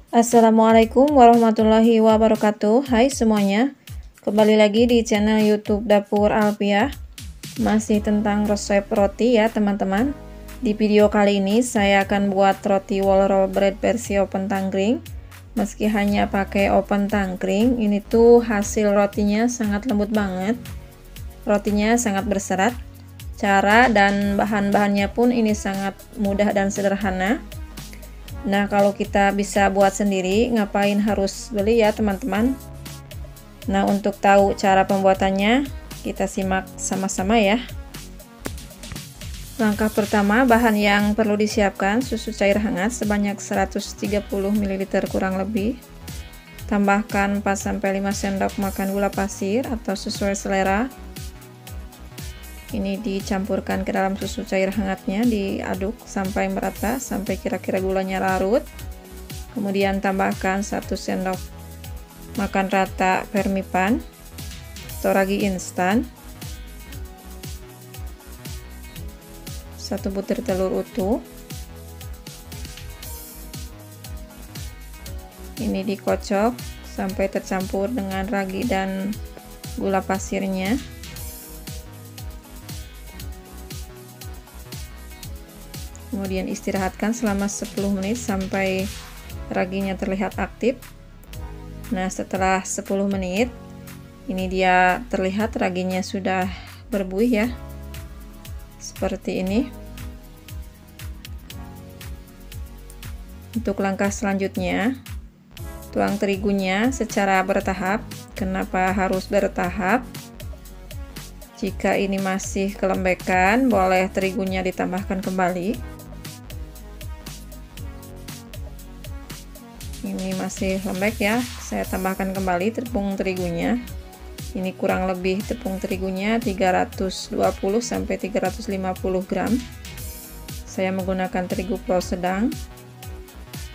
Assalamualaikum warahmatullahi wabarakatuh. Hai semuanya, kembali lagi di channel YouTube Dapur Alfiah. Masih tentang resep roti ya teman-teman. Di video kali ini saya akan buat roti wall roll bread versi open tangkring. Meski hanya pakai open tangkring, ini tuh hasil rotinya sangat lembut banget. Rotinya sangat berserat. Cara dan bahan-bahannya pun ini sangat mudah dan sederhana. Nah, kalau kita bisa buat sendiri, ngapain harus beli ya teman-teman? Nah, untuk tahu cara pembuatannya, kita simak sama-sama ya. Langkah pertama, bahan yang perlu disiapkan: susu cair hangat sebanyak 130 ml kurang lebih. Tambahkan 4-5 sendok makan gula pasir atau sesuai selera. Ini dicampurkan ke dalam susu cair hangatnya, diaduk sampai merata, sampai kira-kira gulanya larut. Kemudian tambahkan 1 sendok makan rata vermipan atau ragi instan, 1 butir telur utuh. Ini dikocok sampai tercampur dengan ragi dan gula pasirnya. Kemudian istirahatkan selama 10 menit sampai raginya terlihat aktif. Nah, setelah 10 menit ini dia terlihat raginya sudah berbuih ya, seperti ini. Untuk langkah selanjutnya, tuang terigunya secara bertahap. Kenapa harus bertahap? Jika ini masih kelembekan, boleh terigunya ditambahkan kembali. Ini masih lembek ya, saya tambahkan kembali tepung terigunya. Ini kurang lebih tepung terigunya 320 sampai 350 gram. Saya menggunakan terigu pro sedang.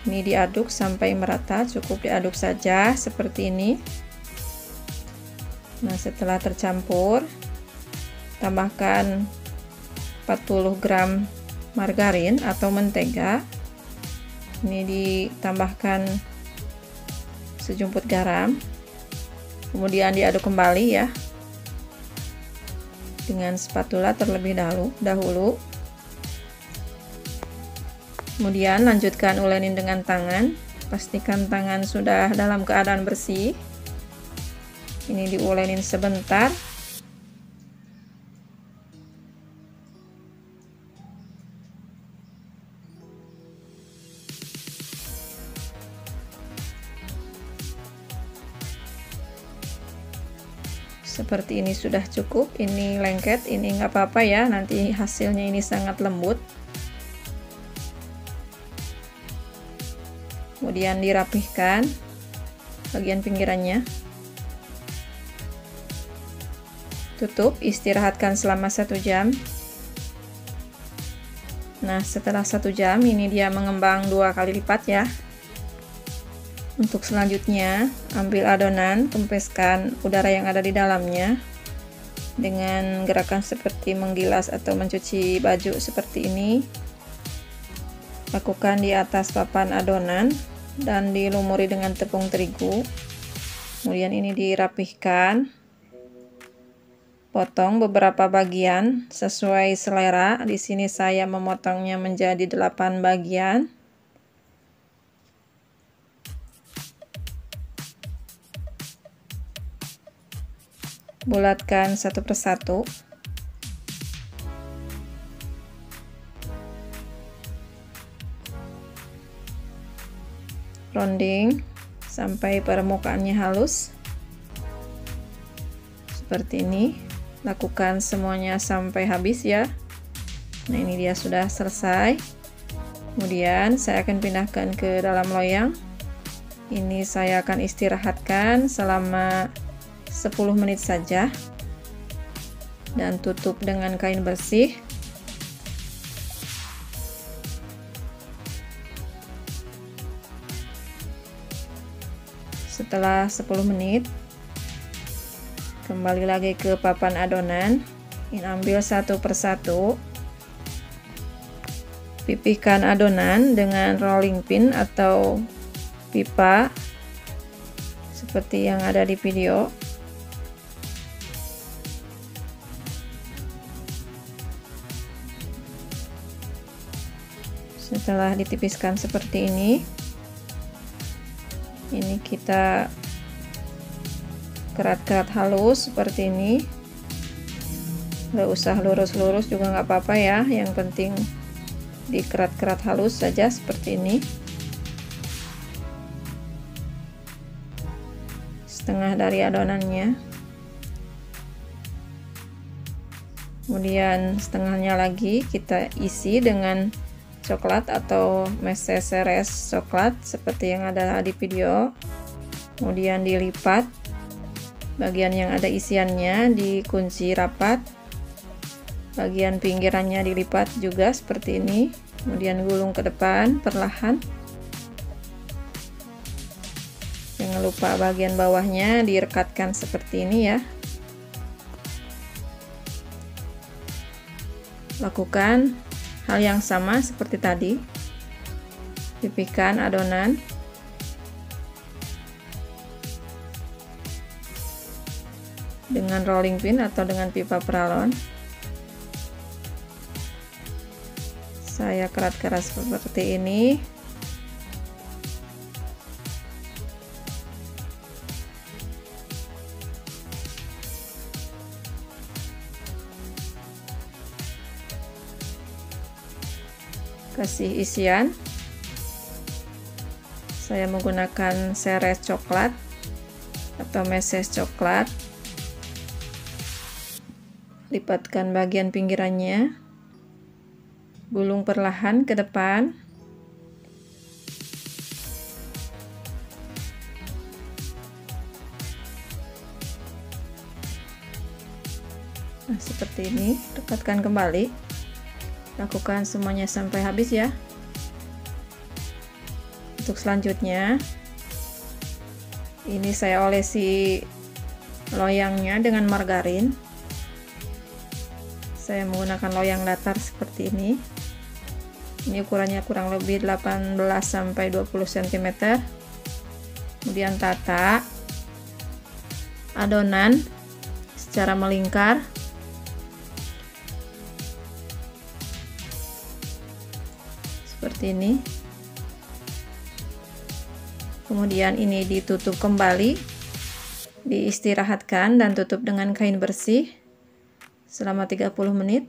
Ini diaduk sampai merata, cukup diaduk saja seperti ini. Nah, setelah tercampur, tambahkan 40 gram margarin atau mentega. Ini ditambahkan sejumput garam, kemudian diaduk kembali ya dengan spatula terlebih dahulu. Kemudian lanjutkan ulenin dengan tangan, pastikan tangan sudah dalam keadaan bersih. Ini diulenin sebentar. Seperti ini sudah cukup. Ini lengket, ini nggak apa-apa ya, nanti hasilnya ini sangat lembut. Kemudian dirapihkan bagian pinggirannya. Tutup, istirahatkan selama 1 jam. Nah, setelah 1 jam ini dia mengembang 2 kali lipat ya. Untuk selanjutnya, ambil adonan, kempeskan udara yang ada di dalamnya dengan gerakan seperti menggilas atau mencuci baju seperti ini. Lakukan di atas papan adonan dan dilumuri dengan tepung terigu. Kemudian ini dirapihkan. Potong beberapa bagian sesuai selera. Di sini saya memotongnya menjadi 8 bagian. Bulatkan satu persatu. Rounding sampai permukaannya halus. Seperti ini. Lakukan semuanya sampai habis ya. Nah, ini dia sudah selesai. Kemudian saya akan pindahkan ke dalam loyang. Ini saya akan istirahatkan selama 10 menit saja dan tutup dengan kain bersih. Setelah 10 menit kembali lagi ke papan adonan. Ini ambil satu persatu, pipihkan adonan dengan rolling pin atau pipa seperti yang ada di video. Setelah ditipiskan seperti ini kita kerat-kerat halus seperti ini. Nggak usah lurus-lurus juga nggak apa-apa ya, yang penting dikerat-kerat halus saja seperti ini. Setengah dari adonannya, kemudian setengahnya lagi kita isi dengan coklat atau meses coklat seperti yang ada di video. Kemudian dilipat, bagian yang ada isiannya dikunci rapat, bagian pinggirannya dilipat juga seperti ini, kemudian gulung ke depan perlahan. Jangan lupa bagian bawahnya direkatkan seperti ini ya. Lakukan hal yang sama seperti tadi. Pipihkan adonan. Dengan rolling pin atau dengan pipa peralon. Saya kerat-kerat seperti ini. Kasih isian. Saya menggunakan seres coklat atau meses coklat. Lipatkan bagian pinggirannya, gulung perlahan ke depan. Nah, seperti ini, dekatkan kembali. Lakukan semuanya sampai habis ya. Untuk selanjutnya, ini saya olesi loyangnya dengan margarin. Saya menggunakan loyang datar seperti ini. Ini ukurannya kurang lebih 18 sampai 20 cm. Kemudian tata adonan secara melingkar. Seperti ini. Kemudian ini ditutup kembali, diistirahatkan dan tutup dengan kain bersih selama 30 menit.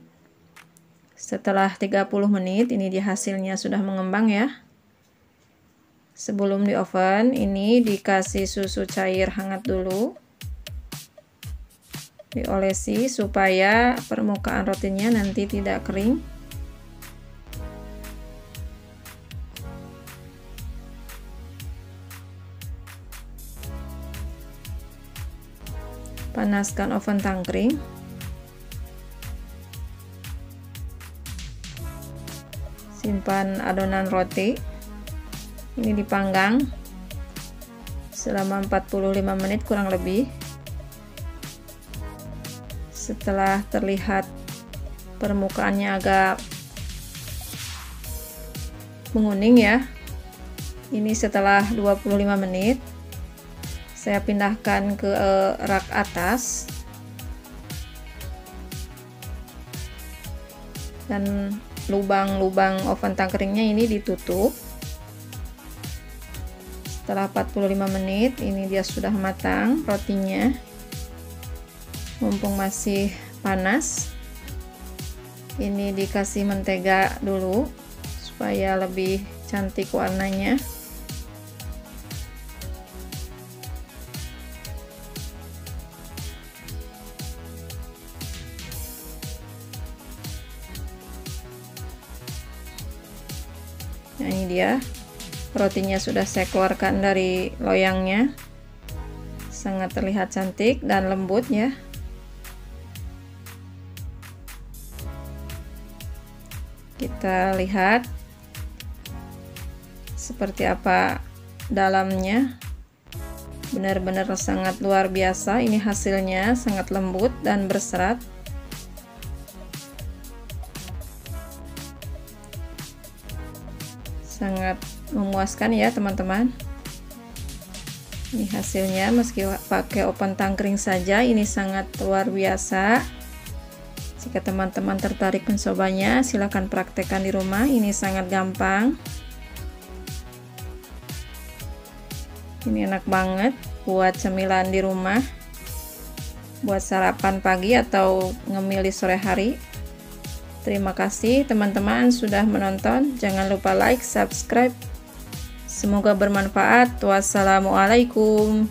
Setelah 30 menit ini hasilnya sudah mengembang ya. Sebelum di oven ini dikasih susu cair hangat dulu, diolesi supaya permukaan rotinya nanti tidak kering. Panaskan oven tangkring. Simpan adonan roti. Ini dipanggang selama 45 menit kurang lebih. Setelah terlihat permukaannya agak menguning ya. Ini setelah 25 menit. Saya pindahkan ke rak atas dan lubang-lubang oven tangkringnya ini ditutup. Setelah 45 menit ini dia sudah matang rotinya. Mumpung masih panas, ini dikasih mentega dulu supaya lebih cantik warnanya. Nah, ini dia rotinya sudah saya keluarkan dari loyangnya, sangat terlihat cantik dan lembut ya. Kita lihat seperti apa dalamnya, benar-benar sangat luar biasa. Ini hasilnya sangat lembut dan berserat. Sangat memuaskan ya teman-teman. Ini hasilnya, meski pakai oven tangkring saja ini sangat luar biasa. Jika teman-teman tertarik mencobanya, silahkan praktekkan di rumah. Ini sangat gampang. Ini enak banget buat cemilan di rumah, buat sarapan pagi atau ngemil di sore hari. Terima kasih teman-teman sudah menonton. Jangan lupa like, subscribe. Semoga bermanfaat. Wassalamualaikum.